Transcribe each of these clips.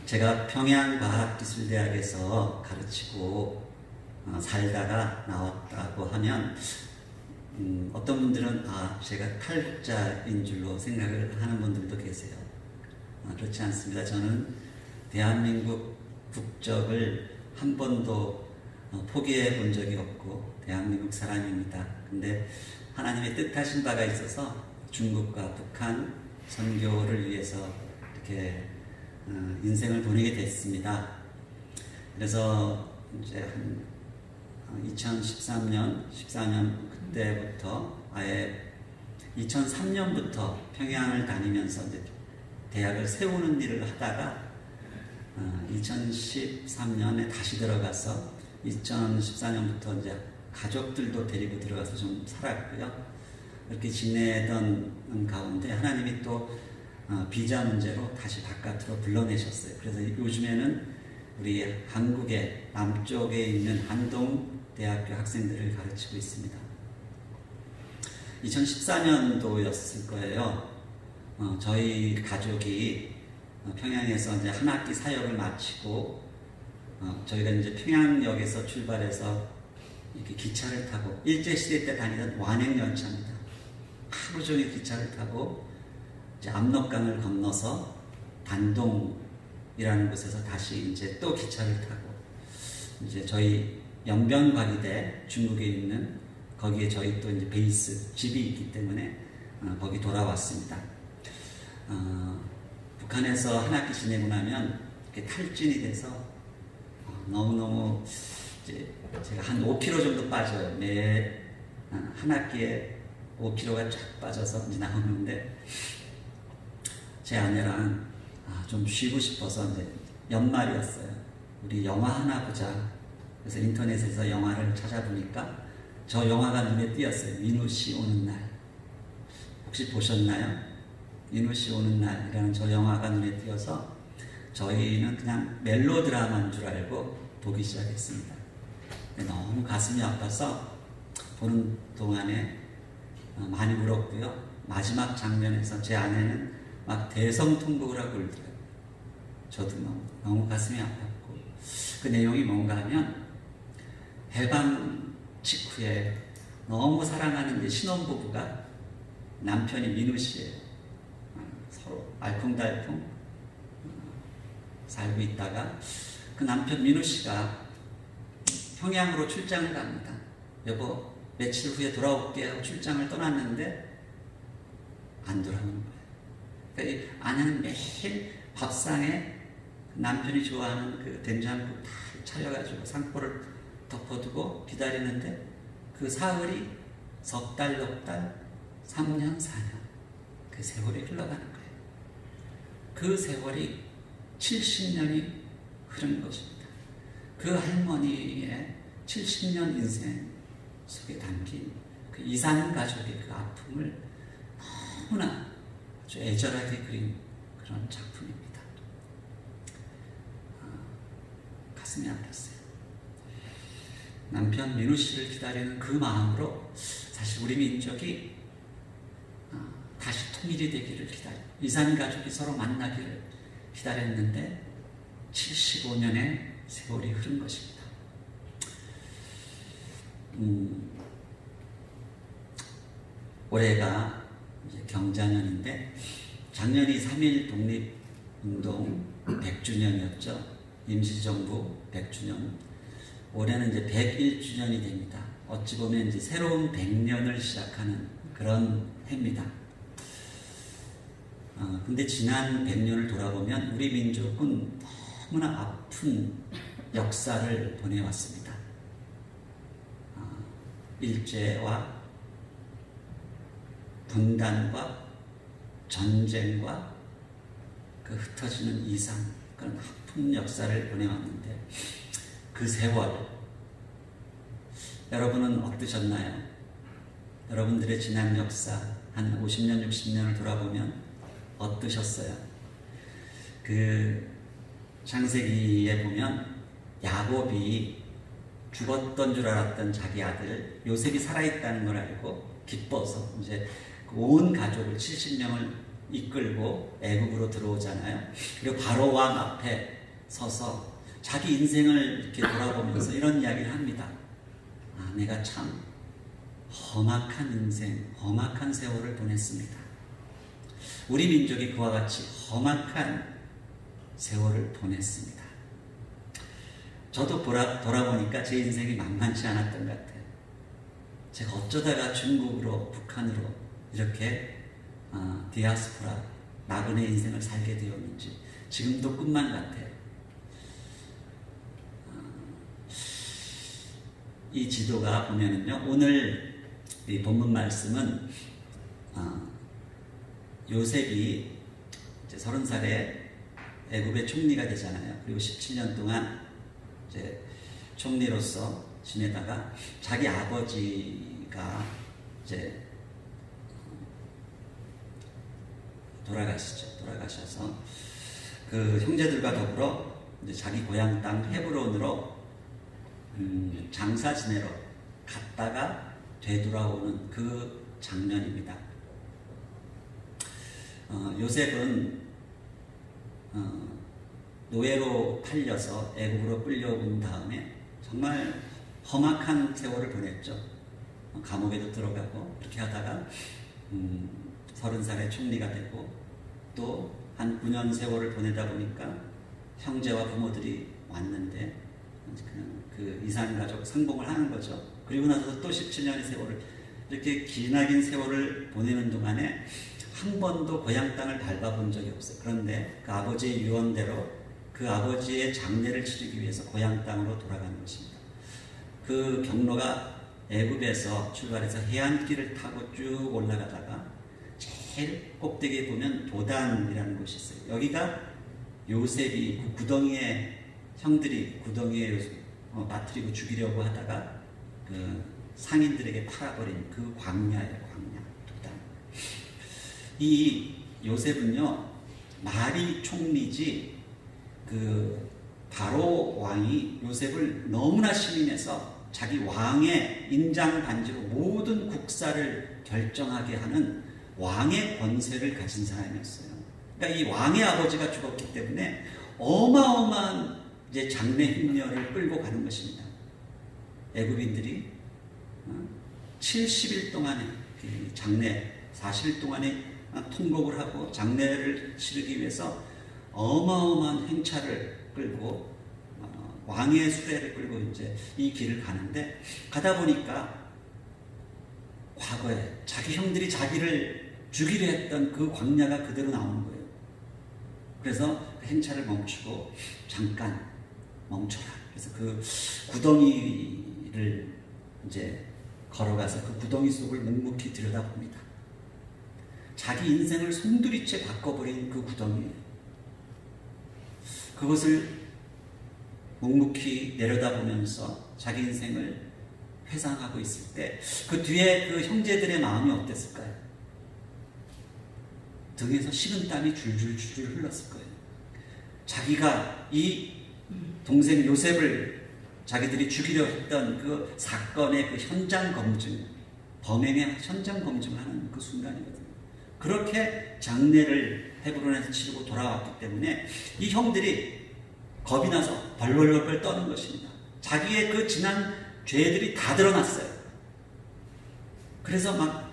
제가 평양과학기술대학에서 가르치고 살다가 나왔다고 하면 어떤 분들은 제가 탈북자인 줄로 생각을 하는 분들도 계세요. 그렇지 않습니다. 저는 대한민국 국적을 한 번도 포기해 본 적이 없고 대한민국 사람입니다. 근데 하나님의 뜻하신 바가 있어서 중국과 북한 선교를 위해서 이렇게 인생을 보내게 됐습니다. 그래서 이제 한 2013년, 14년 그때부터 아예 2003년부터 평양을 다니면서 이제 대학을 세우는 일을 하다가 2013년에 다시 들어가서 2014년부터 이제 가족들도 데리고 들어가서 좀 살았고요. 이렇게 지내던 가운데 하나님이 또 비자 문제로 다시 바깥으로 불러내셨어요. 그래서 요즘에는 우리 한국의 남쪽에 있는 한동대학교 학생들을 가르치고 있습니다. 2014년도였을 거예요. 저희 가족이 평양에서 이제 한 학기 사역을 마치고 저희가 이제 평양역에서 출발해서 이렇게 기차를 타고 일제시대 때 다니던 완행열차입니다. 하루 종일 기차를 타고 이제 압록강을 건너서 단동이라는 곳에서 다시 이제 또 기차를 타고 이제 저희 연변과기대 중국에 있는 거기에 저희 또 이제 베이스 집이 있기 때문에 거기 돌아왔습니다. 북한에서 한 학기 지내고 나면 이렇게 탈진이 돼서 너무너무 이제 제가 한 5kg 정도 빠져요. 매 한 학기에 5kg가 쫙 빠져서 이제 나오는데 제 아내랑 좀 쉬고 싶어서 이제 연말이었어요. 우리 영화 하나 보자. 그래서 인터넷에서 영화를 찾아보니까 저 영화가 눈에 띄었어요. 민우 씨 오는 날. 혹시 보셨나요? 민우 씨 오는 날이라는 저 영화가 눈에 띄어서 저희는 그냥 멜로드라마인 줄 알고 보기 시작했습니다. 너무 가슴이 아파서 보는 동안에 많이 울었고요. 마지막 장면에서 제 아내는 막 대성통곡을 하고 울더라고요. 저도 너무 가슴이 아팠고 그 내용이 뭔가 하면 해방 직후에 너무 사랑하는 신혼부부가 남편이 민우 씨예요. 서로 알콩달콩 살고 있다가 그 남편 민우 씨가 평양으로 출장을 갑니다. 여보 며칠 후에 돌아올게 하고 출장을 떠났는데 안 돌아오는 거예요. 그러니까 아내는 매일 밥상에 남편이 좋아하는 그 된장국 다 차려가지고 상포를 덮어두고 기다리는데 그 사흘이 석 달, 넉 달, 3년, 4년 그 세월이 흘러가는 거예요. 그 세월이 70년이 흐른 것입니다. 그 할머니의 70년 인생 속에 담긴 그 이산 가족의 그 아픔을 너무나 아주 애절하게 그린 그런 작품입니다. 가슴이 아팠어요. 남편 민우 씨를 기다리는 그 마음으로 사실 우리 민족이 다시 통일이 되기를 이산 가족이 서로 만나기를 기다렸는데 75년의 세월이 흐른 것입니다. 올해가 이제 경자년인데 작년이 3.1 독립운동 100주년이었죠. 임시정부 100주년. 올해는 이제 101주년이 됩니다. 어찌 보면 이제 새로운 100년을 시작하는 그런 해입니다. 근데 지난 100년을 돌아보면 우리 민족은 너무나 아픈 역사를 보내왔습니다. 일제와 분단과 전쟁과 그 흩어지는 이상 그런 아픈 역사를 보내왔는데 그 세월 여러분은 어떠셨나요? 여러분들의 지난 역사 한 50년, 60년을 돌아보면 어떠셨어요? 그 창세기에 보면 야곱이 죽었던 줄 알았던 자기 아들 요셉이 살아있다는 걸 알고 기뻐서 이제 온 가족을 70명을 이끌고 애굽으로 들어오잖아요. 그리고 바로 왕 앞에 서서 자기 인생을 이렇게 돌아보면서 이런 이야기를 합니다. 아, 내가 참 험악한 인생, 험악한 세월을 보냈습니다. 우리 민족이 그와 같이 험악한 세월을 보냈습니다. 저도 돌아보니까 제 인생이 만만치 않았던 것 같아요. 제가 어쩌다가 중국으로, 북한으로 이렇게 디아스포라, 나그네 인생을 살게 되었는지 지금도 꿈만 같아요. 이 지도가 보면은요, 오늘 이 본문 말씀은 요셉이 이제 30살에 애굽의 총리가 되잖아요. 그리고 17년 동안 이제 총리로서 지내다가 자기 아버지가 이제 돌아가셔서 그 형제들과 더불어 이제 자기 고향 땅 헤브론으로 장사 지내러 갔다가 되돌아오는 그 장면입니다. 요셉은 노예로 팔려서 애국으로 끌려온 다음에 정말 험악한 세월을 보냈죠. 감옥에도 들어가고 그렇게 하다가 30살에 총리가 되고 또 한 9년 세월을 보내다 보니까 형제와 부모들이 왔는데 그냥 그 이산가족 상봉을 하는 거죠. 그리고 나서 또 17년의 세월을 이렇게 기나긴 세월을 보내는 동안에 한 번도 고향 땅을 밟아본 적이 없어요. 그런데 그 아버지의 유언대로 그 아버지의 장례를 치르기 위해서 고향 땅으로 돌아가는 것입니다. 그 경로가 애굽에서 출발해서 해안길을 타고 쭉 올라가다가 제일 꼭대기에 보면 도단이라는 곳이 있어요. 여기가 요셉이 그 구덩이에 형들이 구덩이에 빠뜨리고 죽이려고 하다가 그 상인들에게 팔아버린 그 광야예요. 광야, 도단. 이 요셉은요, 말이 총리지 그 바로 왕이 요셉을 너무나 신임해서 자기 왕의 인장 반지로 모든 국사를 결정하게 하는 왕의 권세를 가진 사람이었어요. 그러니까 이 왕의 아버지가 죽었기 때문에 어마어마한 이제 장래 흉년을 끌고 가는 것입니다. 애굽인들이 70일 동안에 장례 40일 동안에 통곡을 하고 장례를 치르기 위해서 어마어마한 행차를 끌고 왕의 수레를 끌고 이제 이 길을 가는데 가다 보니까 과거에 자기 형들이 자기를 죽이려 했던 그 광야가 그대로 나오는 거예요. 그래서 그 행차를 멈추고 잠깐 멈춰라. 그래서 그 구덩이를 이제 걸어가서 그 구덩이 속을 묵묵히 들여다봅니다. 자기 인생을 송두리째 바꿔버린 그 구덩이에요. 그것을 묵묵히 내려다보면서 자기 인생을 회상하고 있을 때 그 뒤에 그 형제들의 마음이 어땠을까요? 등에서 식은땀이 줄줄 흘렀을 거예요. 자기가 이 동생 요셉을 자기들이 죽이려 했던 그 사건의 그 현장 검증, 범행의 현장 검증을 하는 그 순간이거든요. 그렇게 장례를 헤브론에서 치르고 돌아왔기 때문에 이 형들이 겁이 나서 벌벌벌 떠는 것입니다. 자기의 그 지난 죄들이 다 드러났어요. 그래서 막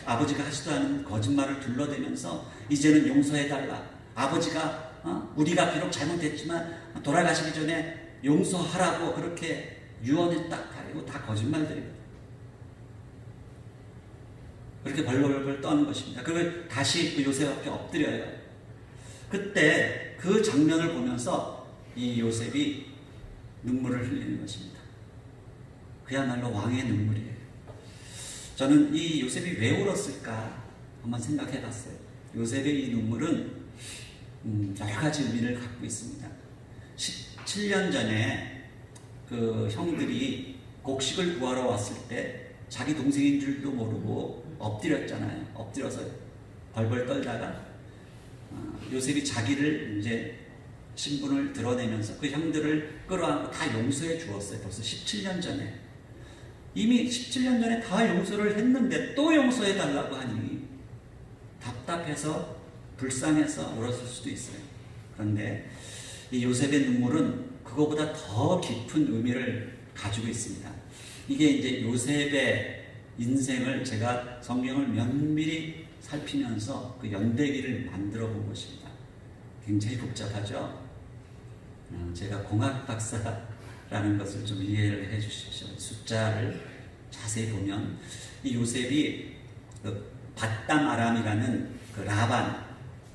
아버지가 하지도 않은 거짓말을 둘러대면서 이제는 용서해달라. 아버지가 우리가 비록 잘못했지만 돌아가시기 전에 용서하라고 그렇게 유언했다. 이거 다 거짓말들입니다. 그렇게 벌벌벌 떠는 것입니다. 그걸 다시 그 요셉 앞에 엎드려요. 그때 그 장면을 보면서 이 요셉이 눈물을 흘리는 것입니다. 그야말로 왕의 눈물이에요. 저는 이 요셉이 왜 울었을까 한번 생각해 봤어요. 요셉의 이 눈물은 여러 가지 의미를 갖고 있습니다. 17년 전에 그 형들이 곡식을 구하러 왔을 때 자기 동생인 줄도 모르고 엎드렸잖아요. 엎드려서 벌벌 떨다가 요셉이 자기를 이제 신분을 드러내면서 그 형들을 끌어안고 다 용서해 주었어요. 벌써 17년 전에. 이미 17년 전에 다 용서를 했는데 또 용서해 달라고 하니 답답해서 불쌍해서 울었을 수도 있어요. 그런데 이 요셉의 눈물은 그거보다 더 깊은 의미를 가지고 있습니다. 이게 이제 요셉의 인생을 제가 성경을 면밀히 살피면서 그 연대기를 만들어 본 것입니다. 굉장히 복잡하죠? 제가 공학 박사라는 것을 좀 이해를 해 주십시오. 숫자를 자세히 보면 이 요셉이 그 밧담 아람이라는 그 라반,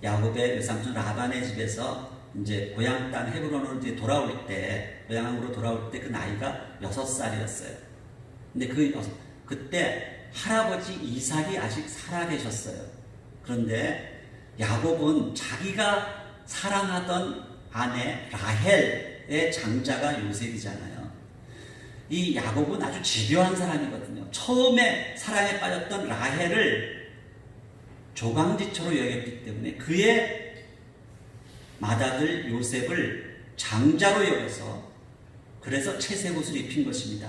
야곱의 외삼촌 라반의 집에서 이제 고향 땅 헤브론으로 이제 돌아올 때, 고향으로 돌아올 때 그 나이가 6살이었어요. 근데 그때 할아버지 이삭이 아직 살아계셨어요. 그런데 야곱은 자기가 사랑하던 아내 라헬의 장자가 요셉이잖아요. 이 야곱은 아주 집요한 사람이거든요. 처음에 사랑에 빠졌던 라헬을 조강지처로 여겼기 때문에 그의 맏아들 요셉을 장자로 여겨서 그래서 채색 옷을 입힌 것입니다.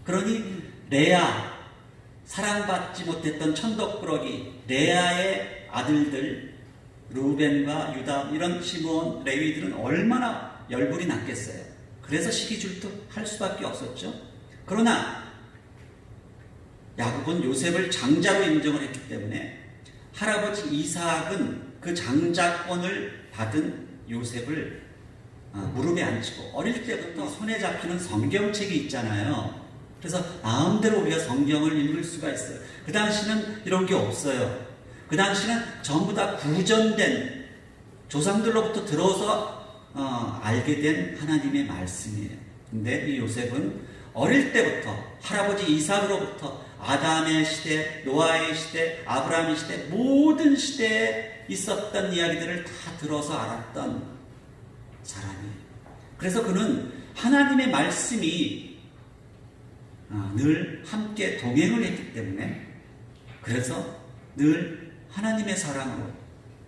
그러니 레아, 사랑받지 못했던 천덕꾸러기 레아의 아들들 루벤과 유다, 이런 시므온, 레위들은 얼마나 열불이 났겠어요. 그래서 시기질투할 수밖에 없었죠. 그러나 야곱은 요셉을 장자로 인정을 했기 때문에 할아버지 이삭은 그 장자권을 받은 요셉을 무릎에 앉히고, 어릴 때부터 손에 잡히는 성경책이 있잖아요. 그래서 마음대로 우리가 성경을 읽을 수가 있어요. 그 당시는 이런 게 없어요. 그 당시는 전부 다 구전된, 조상들로부터 들어서 알게 된 하나님의 말씀이에요. 근데 이 요셉은 어릴 때부터 할아버지 이삭으로부터 아담의 시대, 노아의 시대, 아브라함의 시대, 모든 시대에 있었던 이야기들을 다 들어서 알았던 사람이에요. 그래서 그는 하나님의 말씀이 늘 함께 동행을 했기 때문에, 그래서 늘 하나님의 사랑으로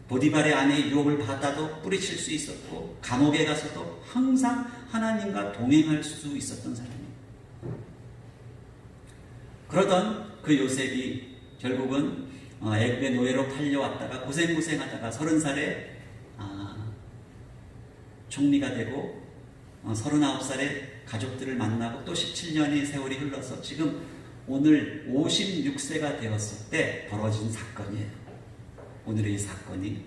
보디발의 아내 유혹을 받아도 뿌리칠 수 있었고, 감옥에 가서도 항상 하나님과 동행할 수 있었던 사람이에요. 그러던 그 요셉이 결국은 애굽의 노예로 팔려왔다가 고생하다가 30살에 총리가 되고 39살에 가족들을 만나고 또 17년의 세월이 흘러서 지금 오늘 56세가 되었을 때 벌어진 사건이에요. 오늘의 이 사건이.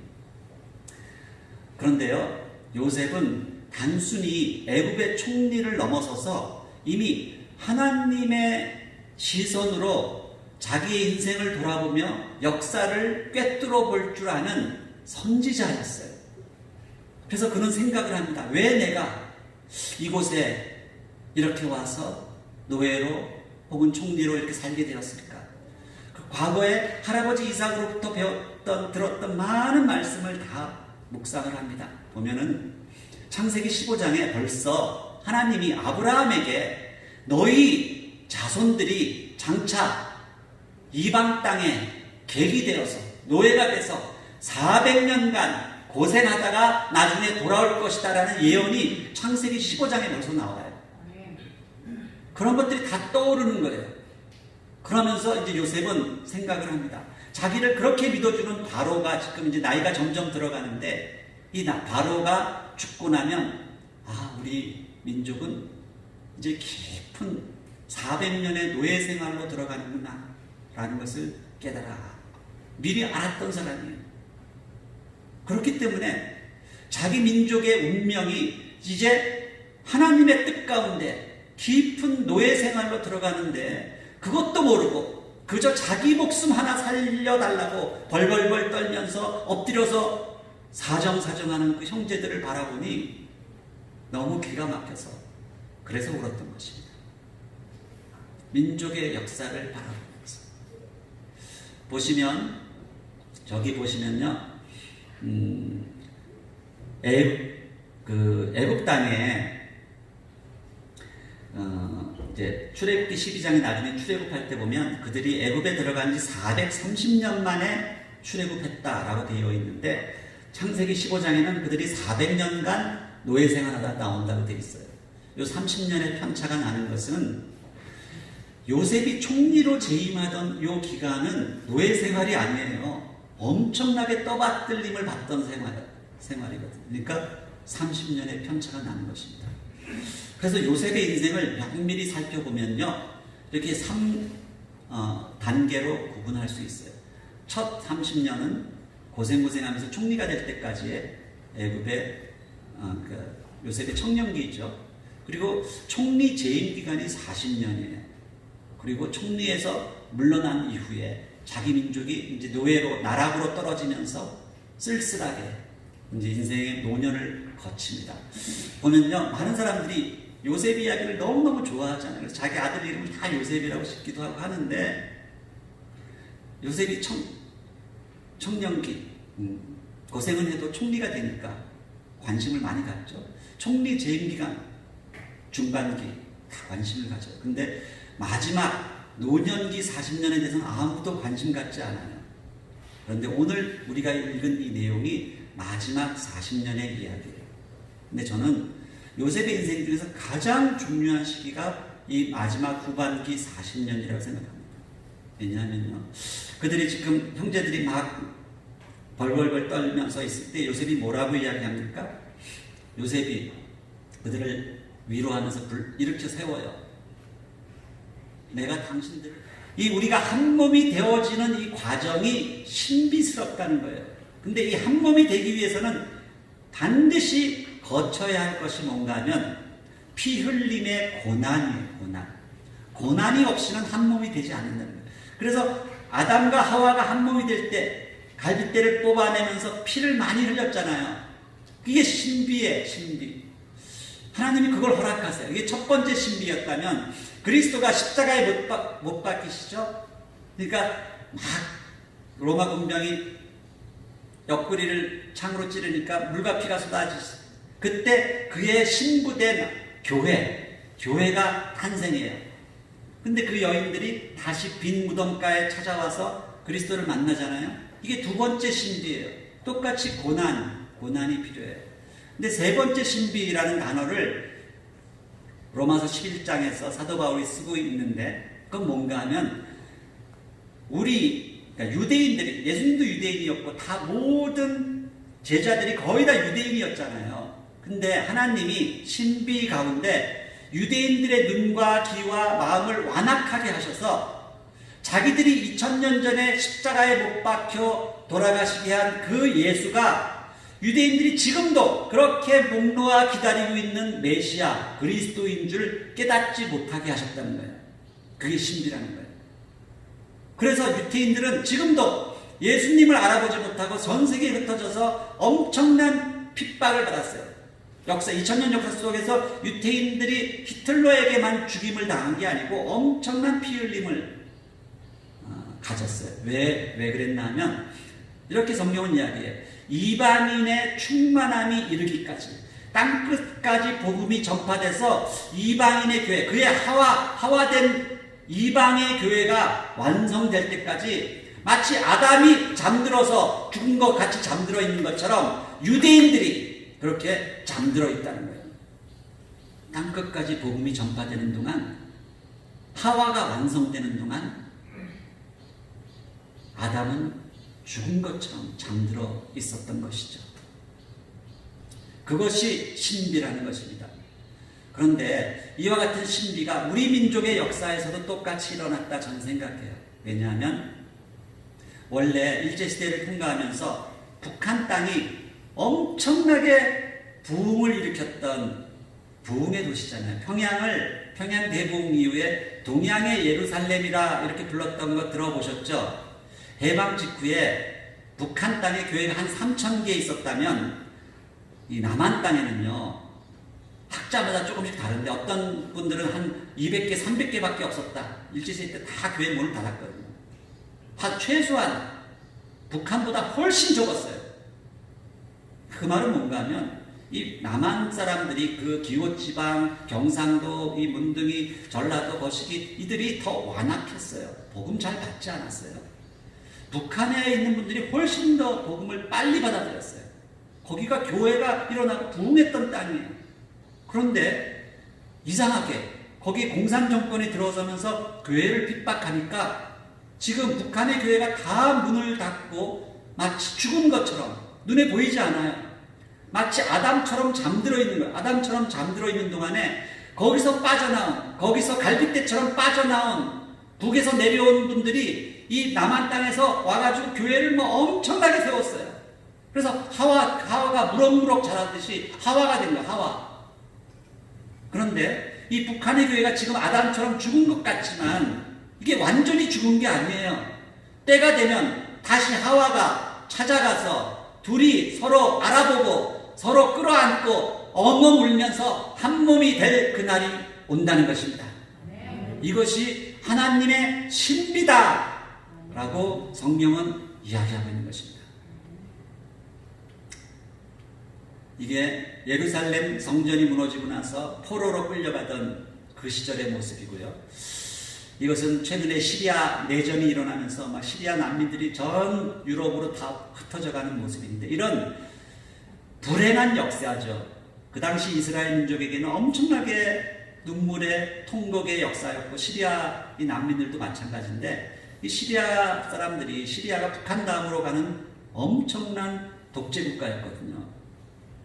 그런데요, 요셉은 단순히 애굽의 총리를 넘어서서 이미 하나님의 시선으로 자기의 인생을 돌아보며 역사를 꿰뚫어 볼 줄 아는 선지자였어요. 그래서 그는 생각을 합니다. 왜 내가 이곳에 이렇게 와서 노예로 혹은 총리로 이렇게 살게 되었을까? 그 과거에 할아버지 이삭으로부터 들었던 많은 말씀을 다 묵상을 합니다. 보면은 창세기 15장에 벌써 하나님이 아브라함에게 너희 자손들이 장차 이방 땅에 객이 되어서 노예가 돼서 400년간 고생하다가 나중에 돌아올 것이다 라는 예언이 창세기 15장에 벌써 나와요. 그런 것들이 다 떠오르는 거예요. 그러면서 이제 요셉은 생각을 합니다. 자기를 그렇게 믿어주는 바로가 지금 이제 나이가 점점 들어가는데, 이 바로가 죽고 나면 우리 민족은 이제 깊은 400년의 노예 생활로 들어가는구나 라는 것을 깨달아 미리 알았던 사람이에요. 그렇기 때문에 자기 민족의 운명이 이제 하나님의 뜻 가운데 깊은 노예 생활로 들어가는데, 그것도 모르고 그저 자기 목숨 하나 살려달라고 벌벌벌 떨면서 엎드려서 사정사정하는 그 형제들을 바라보니 너무 기가 막혀서 그래서 울었던 것입니다. 민족의 역사를 바라보면서. 보시면, 저기 보시면요, 애굽 땅에 이제 출애굽기 12장에 나중에 출애굽할 때 보면 그들이 애굽에 들어간 지 430년 만에 출애굽했다라고 되어 있는데, 창세기 15장에는 그들이 400년간 노예 생활하다 나온다고 되어 있어요. 이 30년의 편차가 나는 것은 요셉이 총리로 재임하던 이 기간은 노예 생활이 아니에요. 엄청나게 떠받들림을 받던 생활이거든요. 그러니까 30년의 편차가 나는 것입니다. 그래서 요셉의 인생을 면밀히 살펴보면요, 이렇게 3단계로 구분할 수 있어요. 첫 30년은 고생하면서 총리가 될 때까지의 애굽의 요셉의 청년기이죠. 그리고 총리 재임 기간이 40년이에요. 그리고 총리에서 물러난 이후에 자기 민족이 이제 노예로 나락으로 떨어지면서 쓸쓸하게 이제 인생의 노년을 거칩니다. 보면요, 많은 사람들이 요셉 이야기를 너무너무 좋아하잖아요. 그래서 자기 아들 이름을 다 요셉이라고 짓기도 하고 하는데, 요셉이 청년기 고생은 해도 총리가 되니까 관심을 많이 갖죠. 총리 재임 기간 중반기 다 관심을 가져요. 근데 마지막 노년기 40년에 대해서는 아무도 관심 갖지 않아요. 그런데 오늘 우리가 읽은 이 내용이 마지막 40년의 이야기예요. 근데 저는 요셉의 인생 중에서 가장 중요한 시기가 이 마지막 후반기 40년이라고 생각합니다. 왜냐하면요, 그들이 지금 형제들이 막 벌벌벌 떨면서 있을 때 요셉이 뭐라고 이야기합니까? 요셉이 그들을 위로하면서 일으켜 세워요. 내가 당신들을, 우리가 한 몸이 되어지는 이 과정이 신비스럽다는 거예요. 근데 이 한 몸이 되기 위해서는 반드시 거쳐야 할 것이 뭔가 하면 피 흘림의 고난이에요. 고난이 없이는 한 몸이 되지 않는다는 거예요. 그래서 아담과 하와가 한 몸이 될 때 갈빗대를 뽑아내면서 피를 많이 흘렸잖아요. 그게 신비예요, 신비. 하나님이 그걸 허락하세요. 이게 첫 번째 신비였다면, 그리스도가 십자가에 못 박히시죠? 그러니까 막 로마 군병이 옆구리를 창으로 찌르니까 물과 피가 쏟아지시. 그때 그의 신부된 교회가 탄생해요. 근데 그 여인들이 다시 빈 무덤가에 찾아와서 그리스도를 만나잖아요. 이게 두 번째 신비예요. 똑같이 고난이 필요해요. 근데 세 번째 신비라는 단어를 로마서 11장에서 사도 바울이 쓰고 있는데, 그건 뭔가 하면 그러니까 유대인들이, 예수님도 유대인이었고 다 모든 제자들이 거의 다 유대인이었잖아요. 근데 하나님이 신비 가운데 유대인들의 눈과 귀와 마음을 완악하게 하셔서 자기들이 2000년 전에 십자가에 못 박혀 돌아가시게 한 그 예수가 유대인들이 지금도 그렇게 목놓아 기다리고 있는 메시아 그리스도인 줄 깨닫지 못하게 하셨다는 거예요. 그게 신비라는 거예요. 그래서 유대인들은 지금도 예수님을 알아보지 못하고 전 세계에 흩어져서 엄청난 핍박을 받았어요. 2000년 역사 속에서 유대인들이 히틀러에게만 죽임을 당한 게 아니고 엄청난 피 흘림을 가졌어요. 왜 그랬나 하면 이렇게 성경은 이야기해요. 이방인의 충만함이 이르기까지, 땅끝까지 복음이 전파돼서 이방인의 교회, 그의 하와된 이방의 교회가 완성될 때까지 마치 아담이 잠들어서 죽은 것 같이 잠들어 있는 것처럼 유대인들이 그렇게 잠들어 있다는 거예요. 땅끝까지 복음이 전파되는 동안, 하와가 완성되는 동안 아담은 죽은 것처럼 잠들어 있었던 것이죠. 그것이 신비라는 것입니다. 그런데 이와 같은 신비가 우리 민족의 역사에서도 똑같이 일어났다 저는 생각해요. 왜냐하면 원래 일제시대를 통과하면서 북한 땅이 엄청나게 부흥을 일으켰던 부흥의 도시잖아요. 평양 대부흥 이후에 동양의 예루살렘이라 이렇게 불렀던 거 들어보셨죠? 해방 직후에 북한 땅에 교회가 한 3000개 있었다면 이 남한 땅에는요, 학자마다 조금씩 다른데 어떤 분들은 한 200개, 300개밖에 없었다. 일제시대 때 다 교회 문을 닫았거든요. 최소한 북한보다 훨씬 적었어요. 그 말은 뭔가 하면 이 남한 사람들이 그 기호지방, 경상도, 이 문둥이, 전라도, 거시기 이들이 더 완악했어요. 복음 잘 받지 않았어요. 북한에 있는 분들이 훨씬 더 복음을 빨리 받아들였어요. 거기가 교회가 일어나고 부흥했던 땅이에요. 그런데 이상하게 거기 공산 정권이 들어서면서 교회를 핍박하니까 지금 북한의 교회가 다 문을 닫고 마치 죽은 것처럼 눈에 보이지 않아요. 마치 아담처럼 잠들어 있는 거예요. 아담처럼 잠들어 있는 동안에 거기서 갈빗대처럼 빠져나온 북에서 내려온 분들이 이 남한 땅에서 와가지고 교회를 뭐 엄청나게 세웠어요. 그래서 하와가 무럭무럭 자라듯이 하와가 된 거예요. 하와. 그런데 이 북한의 교회가 지금 아담처럼 죽은 것 같지만 이게 완전히 죽은 게 아니에요. 때가 되면 다시 하와가 찾아가서 둘이 서로 알아보고 서로 끌어안고 엉엉 울면서 한 몸이 될 그날이 온다는 것입니다. 이것이 하나님의 신비다 라고 성경은 이야기하고 있는 것입니다. 이게 예루살렘 성전이 무너지고 나서 포로로 끌려가던 그 시절의 모습이고요. 이것은 최근에 시리아 내전이 일어나면서 막 시리아 난민들이 전 유럽으로 다 흩어져가는 모습인데, 이런 불행한 역사죠. 그 당시 이스라엘 민족에게는 엄청나게 눈물의 통곡의 역사였고, 시리아 이 난민들도 마찬가지인데, 이 시리아 사람들이, 시리아가 북한 다음으로 가는 엄청난 독재 국가였거든요.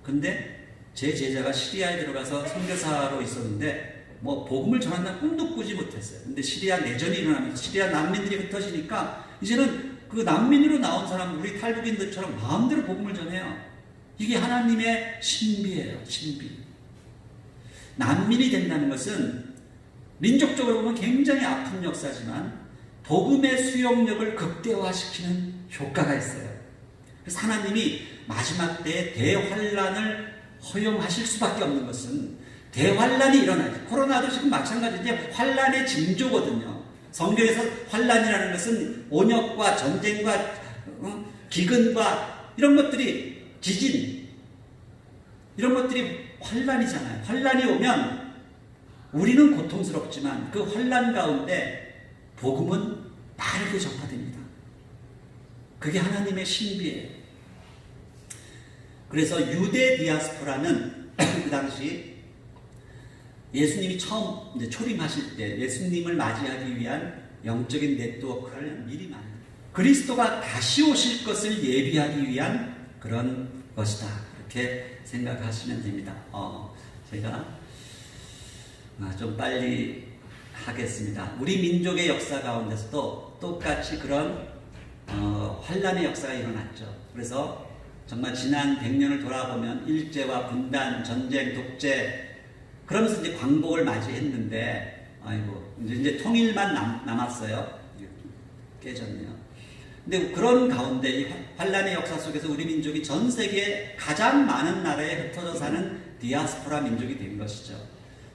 근데 제 제자가 시리아에 들어가서 선교사로 있었는데 뭐 복음을 전한다는 꿈도 꾸지 못했어요. 근데 시리아 내전이 일어나면서 시리아 난민들이 흩어지니까 이제는 그 난민으로 나온 사람, 우리 탈북인들처럼 마음대로 복음을 전해요. 이게 하나님의 신비예요. 신비. 난민이 된다는 것은 민족적으로 보면 굉장히 아픈 역사지만 복음의 수용력을 극대화시키는 효과가 있어요. 그래서 하나님이 마지막 때에 대환란을 허용하실 수밖에 없는 것은 대환란이 일어나요. 코로나도 지금 마찬가지인데 환란의 징조거든요. 성경에서 환란이라는 것은 온역과 전쟁과 기근과 이런 것들이, 지진, 이런 것들이 환란이잖아요. 환란이 오면 우리는 고통스럽지만 그 환란 가운데 복음은 빠르게 전파됩니다. 그게 하나님의 신비예요. 그래서 유대 디아스포라는 그 당시 예수님이 처음 이제 초림하실 때 예수님을 맞이하기 위한 영적인 네트워크를 미리 만든, 그리스도가 다시 오실 것을 예비하기 위한 그런 것이다, 이렇게 생각하시면 됩니다. 제가 좀 빨리 하겠습니다. 우리 민족의 역사 가운데서도 똑같이 그런 환란의 역사가 일어났죠. 그래서 정말 지난 100년을 돌아보면 일제와 분단, 전쟁, 독재, 그러면서 이제 광복을 맞이했는데, 아이고, 이제 통일만 남았어요. 깨졌네요. 근데 그런 가운데 이 환란의 역사 속에서 우리 민족이 전 세계 가장 많은 나라에 흩어져 사는 디아스포라 민족이 된 것이죠.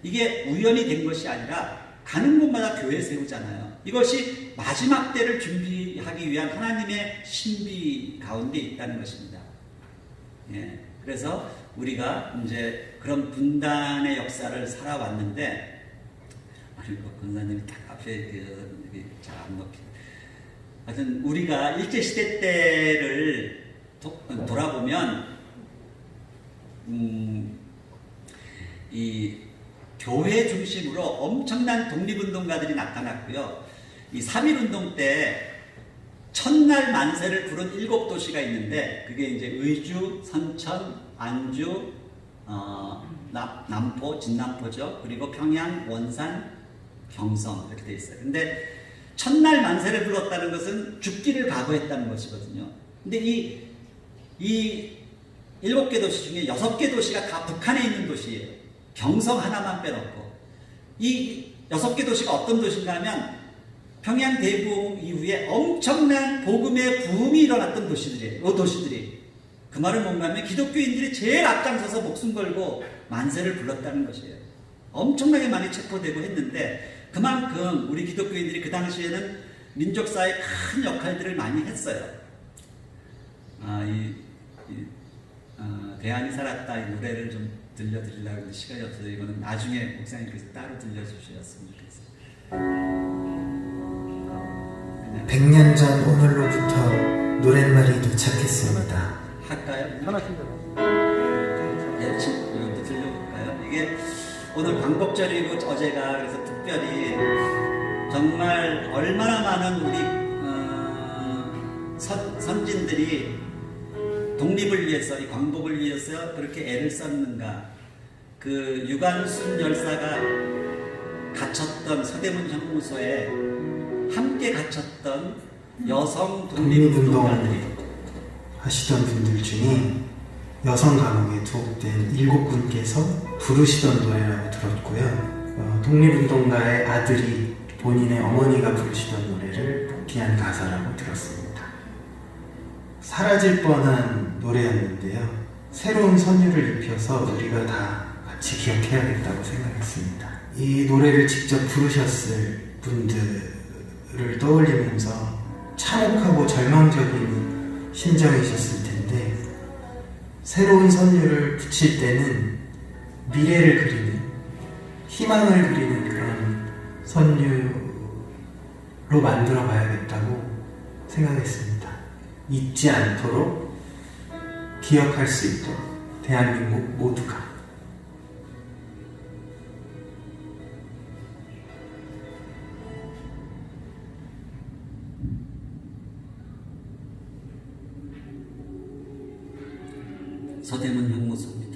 이게 우연히 된 것이 아니라 가는 곳마다 교회 세우잖아요. 이것이 마지막 때를 준비하기 위한 하나님의 신비 가운데 있다는 것입니다. 예, 그래서 우리가 이제 그런 분단의 역사를 살아왔는데, 권사님이 딱 앞에 잘 안 먹히네. 하여튼 우리가 일제시대 때를 돌아보면 이 교회 중심으로 엄청난 독립운동가들이 나타났고요. 이 3.1운동 때 첫날 만세를 부른 7도시가 있는데, 그게 이제 의주, 선천, 안주, 남포, 진남포죠. 그리고 평양, 원산, 경성, 이렇게 돼 있어요. 근데 첫날 만세를 불렀다는 것은 죽기를 각오했다는 것이거든요. 근데 이 7개 도시 중에 6개 도시가 다 북한에 있는 도시예요. 경성 하나만 빼놓고. 이 6개 도시가 어떤 도시인가 하면 평양 대부흥 이후에 엄청난 복음의 부흥이 일어났던 도시들이에요. 이 도시들이. 그 말은 뭔가 하면 기독교인들이 제일 앞장서서 목숨 걸고 만세를 불렀다는 것이에요. 엄청나게 많이 체포되고 했는데, 그만큼 우리 기독교인들이 그 당시에는 민족사의 큰 역할들을 많이 했어요. 대안이 살았다, 이 노래를 좀 들려드리려고 했는데 시간이 없어서 이거는 나중에 목사님께서 따로 들려주셨으면 좋겠어요. 100년 전 오늘로부터 노랫말이 도착했습니다. 할까요? 예, 이것도 들려볼까요? 이게 오늘 광복절이고 어제가, 그래서 특별히 정말 얼마나 많은 우리 선진들이 독립을 위해서, 이 광복을 위해서 그렇게 애를 썼는가? 그 유관순 열사가 갇혔던 서대문 형무소에 함께 갇혔던 여성 독립운동가들이 하시던 분들 중에 여성 감옥에 투옥된 7분께서 부르시던 노래라고 들었고요. 독립운동가의 아들이 본인의 어머니가 부르시던 노래를 복귀한 가사라고 들었습니다. 사라질 뻔한 노래였는데요. 새로운 선율을 입혀서 우리가 다 같이 기억해야겠다고 생각했습니다. 이 노래를 직접 부르셨을 분들을 떠올리면서 참혹하고 절망적인 심정이셨을 텐데, 새로운 선율을 붙일 때는 미래를 그리는, 희망을 그리는 그런 선율로 만들어 봐야겠다고 생각했습니다. 잊지 않도록, 기억할 수 있도록, 대한민국 모두가. 서대문 형무소입니다.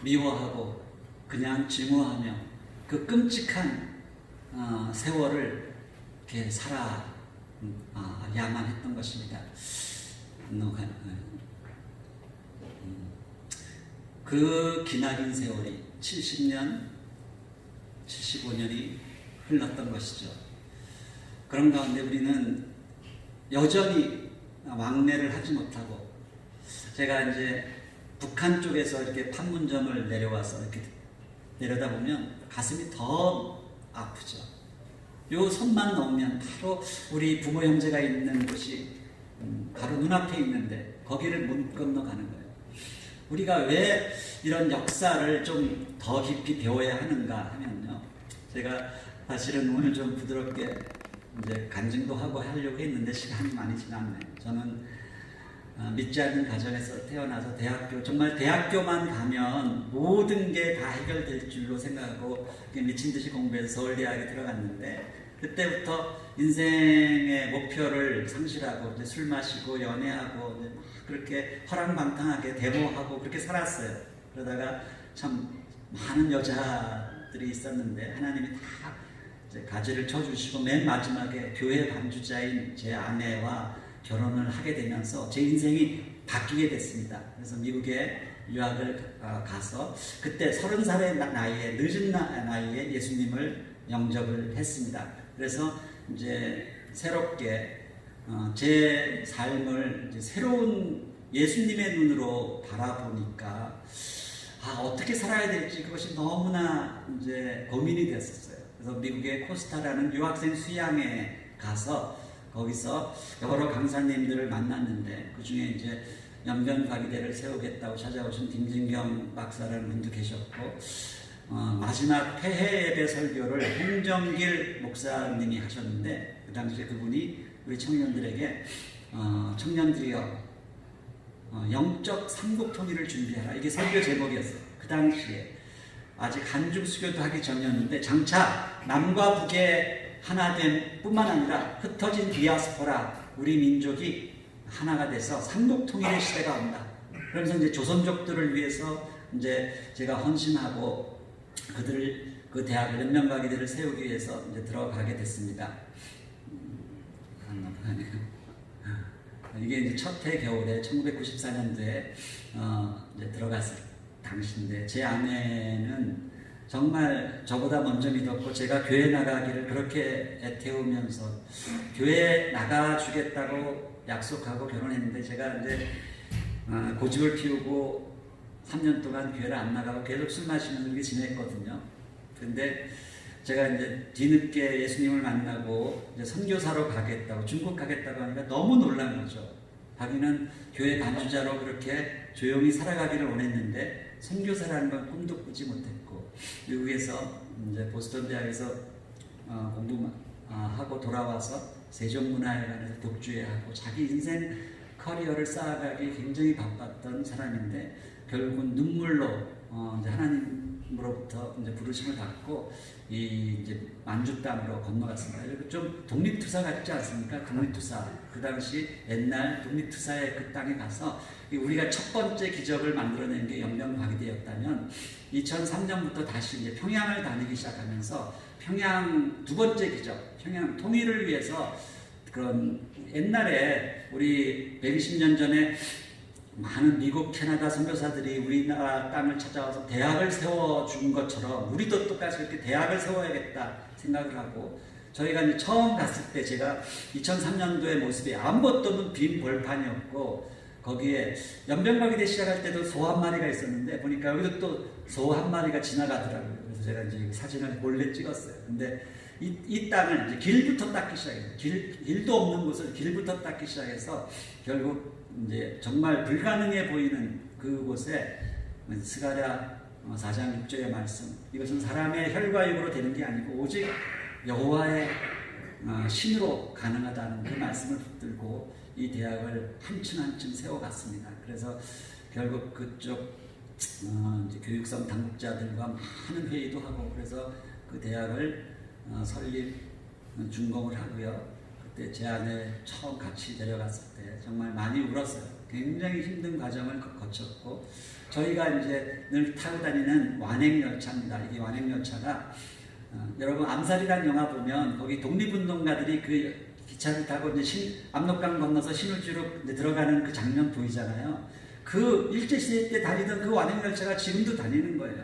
미워하고 그냥 증오하며 그 끔찍한 세월을 이렇게 살아야만 했던 것입니다. 그 기나긴 세월이 70년, 75년이 흘렀던 것이죠. 그런 가운데 우리는 여전히 왕래를 하지 못하고, 제가 이제 북한 쪽에서 이렇게 판문점을 내려와서 이렇게 내려다보면 가슴이 더 아프죠. 요 손만 넘으면 바로 우리 부모 형제가 있는 곳이 바로 눈앞에 있는데 거기를 못 건너가는 거예요. 우리가 왜 이런 역사를 좀 더 깊이 배워야 하는가 하면요, 제가 사실은 오늘 좀 부드럽게 이제 간증도 하고 하려고 했는데 시간이 많이 지났네요. 저는 믿지 않는 가정에서 태어나서 정말 대학교만 가면 모든 게 다 해결될 줄로 생각하고 미친 듯이 공부해서 서울대학에 들어갔는데, 그때부터 인생의 목표를 상실하고 이제 술 마시고 연애하고 이제 막 그렇게 허랑방탕하게 데모하고 그렇게 살았어요. 그러다가 참 많은 여자들이 있었는데 하나님이 다 이제 가지를 쳐주시고 맨 마지막에 교회 반주자인 제 아내와 결혼을 하게 되면서 제 인생이 바뀌게 됐습니다. 그래서 미국에 유학을 가서 그때 30살의 나이에, 늦은 나이에 예수님을 영접을 했습니다. 그래서 이제 새롭게 제 삶을 이제 새로운 예수님의 눈으로 바라보니까 어떻게 살아야 될지 그것이 너무나 이제 고민이 됐었어요. 그래서 미국의 코스타라는 유학생 수양에 가서 거기서 여러 강사님들을 만났는데 그 중에 이제 연변과기대를 세우겠다고 찾아오신 김진경 박사라는 분도 계셨고 마지막 폐해 예배 설교를 홍정길 목사님이 하셨는데 그 당시에 그분이 우리 청년들에게 청년들이여 영적 삼국 통일을 준비하라. 이게 설교 제목이었어요. 그 당시에 아직 한중 수교도 하기 전이었는데 장차 남과 북의 하나됨 뿐만 아니라 흩어진 디아스포라 우리 민족이 하나가 돼서 삼국 통일의 시대가 온다. 그러면서 이제 조선족들을 위해서 이제 제가 헌신하고 그 대학을 연명과기대를 세우기 위해서 이제 들어가게 됐습니다. 이게 이제 첫 해 겨울에 1994년도에 이제 들어갔을 당시인데 제 아내는 정말 저보다 먼저 믿었고 제가 교회 나가기를 그렇게 애태우면서 교회 나가주겠다고 약속하고 결혼했는데 제가 이제 고집을 피우고 3년 동안 교회를 안 나가고 계속 술 마시면서 이렇게 지냈거든요. 근데 제가 이제 뒤늦게 예수님을 만나고 이제 선교사로 가겠다고 중국 가겠다고 하니까 너무 놀란 거죠. 자기는 교회 반주자로 그렇게 조용히 살아가기를 원했는데 선교사라는 건 꿈도 꾸지 못했고 미국에서 이제 보스턴 대학에서 공부하고 돌아와서 세종문화회관에서 독주회하고 자기 인생 커리어를 쌓아가기 굉장히 바빴던 사람인데 결국은 눈물로 이제 하나님으로부터 이제 부르심을 받고 이제 만주 땅으로 건너갔습니다. 그리고 좀 독립투사 같지 않습니까? 독립투사. 그 당시 옛날 독립투사의 그 땅에 가서 우리가 첫 번째 기적을 만들어낸 게 연명과기대였다면 2003년부터 다시 이제 평양을 다니기 시작하면서 평양 두 번째 기적, 평양 통일을 위해서 그런 옛날에 우리 120년 전에 많은 미국, 캐나다 선교사들이 우리나라 땅을 찾아와서 대학을 세워준 것처럼 우리도 똑같이 이렇게 대학을 세워야겠다 생각을 하고 저희가 이제 처음 갔을 때 제가 2003년도의 모습이 아무것도 없는 빈 벌판이었고 거기에 연변과기대 시작할 때도 소 한 마리가 있었는데 보니까 여기도 또 소 한 마리가 지나가더라고요. 그래서 제가 이제 사진을 몰래 찍었어요. 근데 이 땅을 이제 길부터 닦기 시작해요. 길도 없는 곳을 길부터 닦기 시작해서 결국 이제 정말 불가능해 보이는 그곳에 스가랴 4장 6절의 말씀 이것은 사람의 혈과 육으로 되는 게 아니고 오직 여호와의 신으로 가능하다는 그 말씀을 붙들고 이 대학을 한층 한층 세워갔습니다. 그래서 결국 그쪽 이제 교육성 당국자들과 많은 회의도 하고 그래서 그 대학을 설립 준공을 하고요. 그때 제 아내 처음 같이 데려갔을 때 정말 많이 울었어요. 굉장히 힘든 과정을 거쳤고 저희가 이제 늘 타고 다니는 완행열차입니다. 이게 완행열차가 여러분 암살이라는 영화 보면 거기 독립운동가들이 그 기차를 타고 이제 압록강 건너서 신울주로 이제 들어가는 그 장면 보이잖아요. 그 일제시대 때 다니던 그 완행열차가 지금도 다니는 거예요.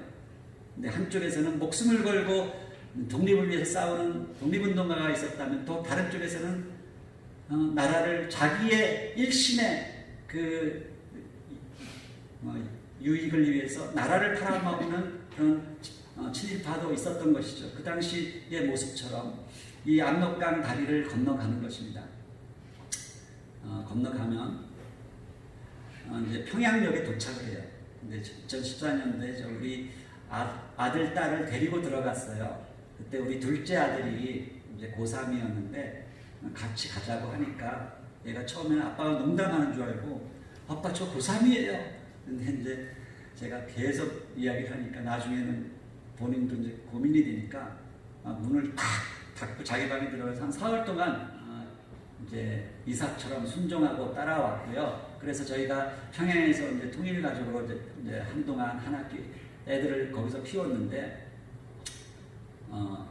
근데 한쪽에서는 목숨을 걸고 독립을 위해서 싸우는 독립운동가가 있었다면 또 다른 쪽에서는 나라를 자기의 일심의 그 유익을 위해서 나라를 팔아먹는 그런 친일파도 있었던 것이죠. 그 당시의 모습처럼 이 압록강 다리를 건너가는 것입니다. 건너가면 이제 평양역에 도착을 해요. 근데 2014년도에 우리 아들, 딸을 데리고 들어갔어요. 그때 우리 둘째 아들이 이제 고3이었는데 같이 가자고 하니까 얘가 처음에는 아빠가 농담하는 줄 알고 아빠 저 고3이에요. 근데 이제 제가 계속 이야기를 하니까 나중에는 본인도 이제 고민이 되니까 문을 탁 닫고 자기 방에 들어가서 한 사흘 동안 이제 이삭처럼 순종하고 따라왔고요. 그래서 저희가 평양에서 이제 통일가족으로 이제 한동안 한 학기 애들을 거기서 키웠는데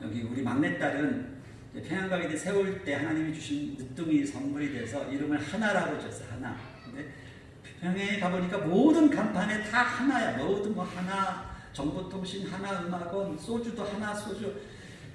여기 우리 막내딸은 평양과기대 세울 때 하나님이 주신 늦둥이 선물이 돼서 이름을 하나라고 지었어요. 하나. 근데 평양에 가보니까 모든 간판에 다 하나야. 모든 뭐 하나, 정보통신 하나, 음악원, 소주도 하나, 소주.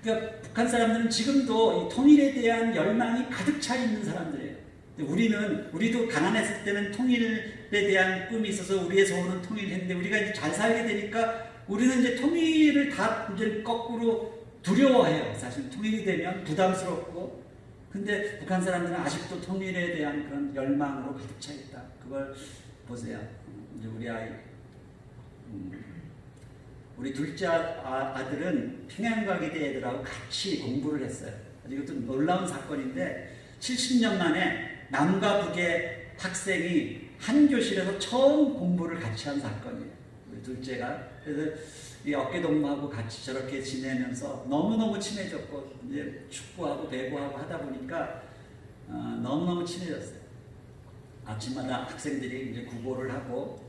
그러니까 북한 사람들은 지금도 이 통일에 대한 열망이 가득 차 있는 사람들이에요. 우리도 가난했을 때는 통일에 대한 꿈이 있어서 우리의 소원은 통일했는데 우리가 이제 잘 살게 되니까 우리는 이제 통일을 다 이제 거꾸로 두려워해요. 사실 통일이 되면 부담스럽고. 근데 북한 사람들은 아직도 통일에 대한 그런 열망으로 가득 차 있다. 그걸 보세요. 이제 우리 아이, 우리 둘째 아들은 평양과기대 애들하고 같이 공부를 했어요. 이것도 놀라운 사건인데 70년 만에 남과 북의 학생이 한 교실에서 처음 공부를 같이 한 사건이에요. 우리 둘째가. 그래서 이 어깨동무하고 같이 저렇게 지내면서 너무너무 친해졌고 이제 축구하고 배구하고 하다 보니까 너무너무 친해졌어요. 아침마다 학생들이 이제 구보를 하고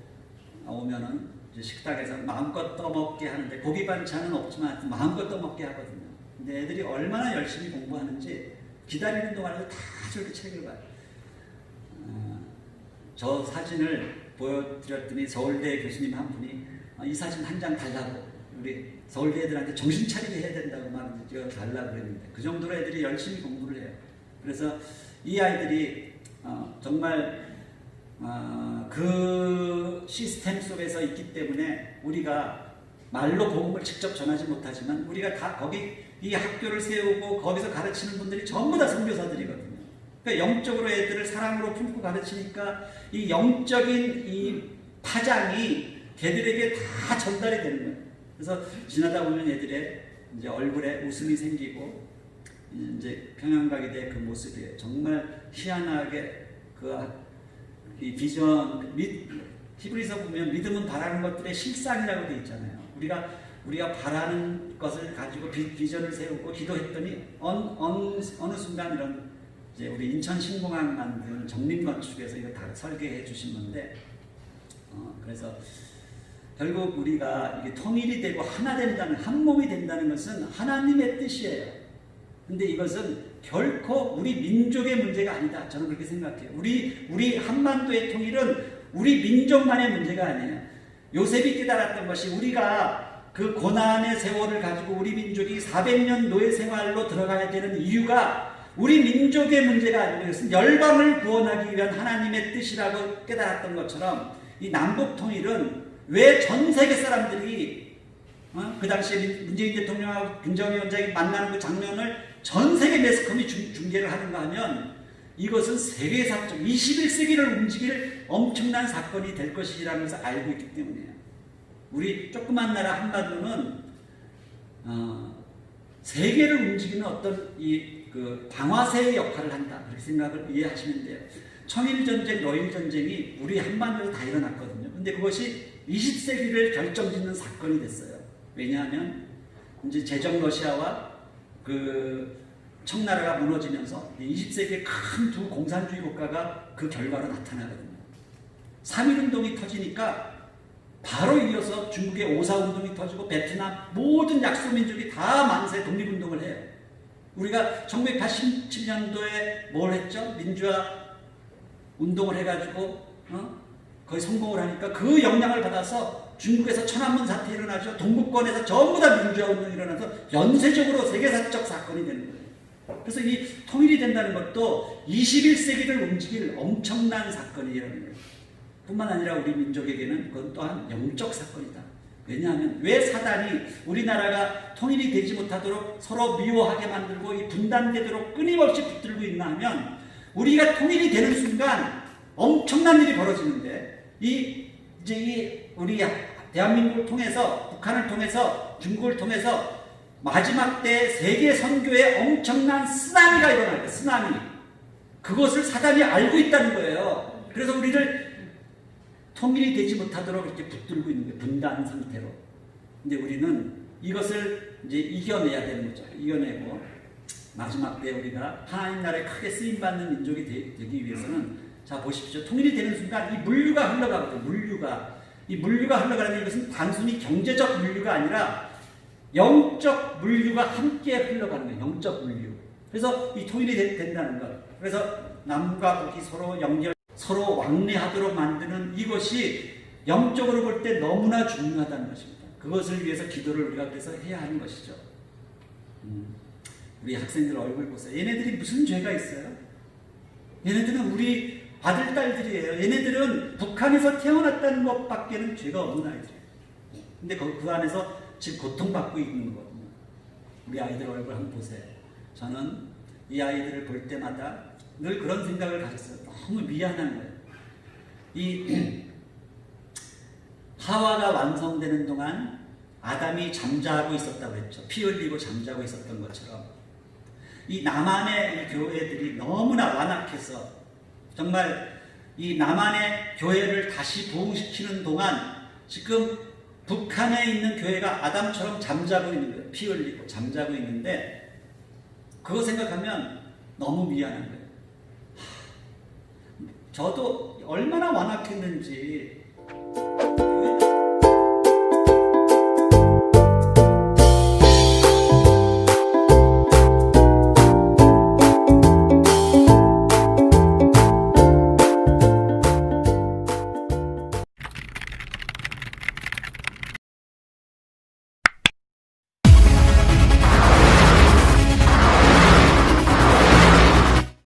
오면은 이제 식탁에서 마음껏 떠먹게 하는데 고기 반찬은 없지만 마음껏 떠먹게 하거든요. 근데 애들이 얼마나 열심히 공부하는지 기다리는 동안에도 다 저렇게 책을 봐요. 저 사진을 보여드렸더니 서울대 교수님 한 분이 이 사진 한 장 달라고 우리 서울대 애들한테 정신 차리게 해야 된다고 막 달라고 그랬는데 그 정도로 애들이 열심히 공부를 해요. 그래서 이 아이들이 정말 그 시스템 속에서 있기 때문에 우리가 말로 복음을 직접 전하지 못하지만 우리가 다 거기 이 학교를 세우고 거기서 가르치는 분들이 전부 다 선교사들이거든요. 그러니까 영적으로 애들을 사랑으로 품고 가르치니까 이 영적인 이 파장이 걔들에게 다 전달이 되는 거예요. 그래서 지나다 보면 애들의 이제 얼굴에 웃음이 생기고 이제 평양과기대 그 모습이에요. 정말 희한하게 이 비전, 히브리서 보면 믿음은 바라는 것들의 실상이라고 되어 있잖아요. 우리가 바라는 것을 가지고 비전을 세우고 기도했더니 어느 순간 이런 이제 우리 인천 신공항 만든 정림건축에서 이거 다 설계해 주신 건데 그래서 결국 우리가 이게 통일이 되고 하나 된다는 한 몸이 된다는 것은 하나님의 뜻이에요. 근데 이것은 결코 우리 민족의 문제가 아니다. 저는 그렇게 생각해요. 우리 한반도의 통일은 우리 민족만의 문제가 아니에요. 요셉이 깨달았던 것이 우리가 그 고난의 세월을 가지고 우리 민족이 400년 노예 생활로 들어가야 되는 이유가 우리 민족의 문제가 아니고 이것은 열방을 구원하기 위한 하나님의 뜻이라고 깨달았던 것처럼 이 남북 통일은 왜 전 세계 사람들이 그 당시에 문재인 대통령하고 김정일 위원장이 만나는 그 장면을 전 세계 매스컴이 중계를 하는가 하면 이것은 세계사적 21세기를 움직일 엄청난 사건이 될 것이라는 것을 알고 있기 때문이에요. 우리 조그만 나라 한반도는 세계를 움직이는 어떤 그 방화쇠의 역할을 한다. 그렇게 생각을 이해하시면 돼요. 청일전쟁, 러일전쟁이 우리 한반도에서 다 일어났거든요. 근데 그것이 20세기를 결정짓는 사건이 됐어요. 왜냐하면 이제 제정 러시아와 그 청나라가 무너지면서 20세기의 큰 두 공산주의 국가가 그 결과로 나타나거든요. 3.1운동이 터지니까 바로 이어서 중국의 5.4운동이 터지고 베트남 모든 약소민족이 다 만세 독립운동을 해요. 우리가 1987년도에 뭘 했죠? 민주화 운동을 해가지고 거의 성공을 하니까 그 영향을 받아서 중국에서 천안문 사태 일어나죠. 동북권에서 전부 다 민주화 운동이 일어나서 연쇄적으로 세계사적 사건이 되는 거예요. 그래서 이 통일이 된다는 것도 21세기를 움직일 엄청난 사건이라는 거예요. 뿐만 아니라 우리 민족에게는 그건 또한 영적 사건이다. 왜냐하면 왜 사단이 우리나라가 통일이 되지 못하도록 서로 미워하게 만들고 이 분단되도록 끊임없이 붙들고 있나 하면 우리가 통일이 되는 순간 엄청난 일이 벌어지는데 이제 우리 대한민국을 통해서 북한을 통해서 중국을 통해서 마지막 때 세계 선교에 엄청난 쓰나미가 일어날 거예요. 쓰나미. 그것을 사단이 알고 있다는 거예요. 그래서 우리를 통일이 되지 못하도록 이렇게 붙들고 있는 거예요. 분단 상태로. 근데 우리는 이것을 이제 이겨내야 되는 거죠. 이겨내고 마지막 때 우리가 하나님 나라에 크게 쓰임받는 민족이 되기 위해서는 자 보십시오. 통일이 되는 순간 이 물류가 흘러가거든요. 이 물류가 흘러가는 것은 단순히 경제적 물류가 아니라 영적 물류가 함께 흘러가는 거예요. 영적 물류. 그래서 이 통일이 된다는 것. 그래서 남과 북이 서로 왕래하도록 만드는 이것이 영적으로 볼 때 너무나 중요하다는 것입니다. 그것을 위해서 기도를 우리가 그래서 해야 하는 것이죠. 우리 학생들 얼굴 보세요. 얘네들이 무슨 죄가 있어요? 얘네들은 우리 아들, 딸들이에요. 얘네들은 북한에서 태어났다는 것밖에는 죄가 없는 아이들이에요. 근데 그 안에서 지금 고통받고 있는 거거든요. 우리 아이들 얼굴 한번 보세요. 저는 이 아이들을 볼 때마다 늘 그런 생각을 가졌어요. 너무 미안한 거예요. 이 하와가 완성되는 동안 아담이 잠자고 있었다고 했죠. 피 흘리고 잠자고 있었던 것처럼 이 남한의 이 교회들이 너무나 완악해서 정말 이 남한의 교회를 다시 부흥시키는 동안 지금 북한에 있는 교회가 아담처럼 잠자고 있는 거예요. 피 흘리고 잠자고 있는데 그거 생각하면 너무 미안한 거예요. 저도 얼마나 완악했는지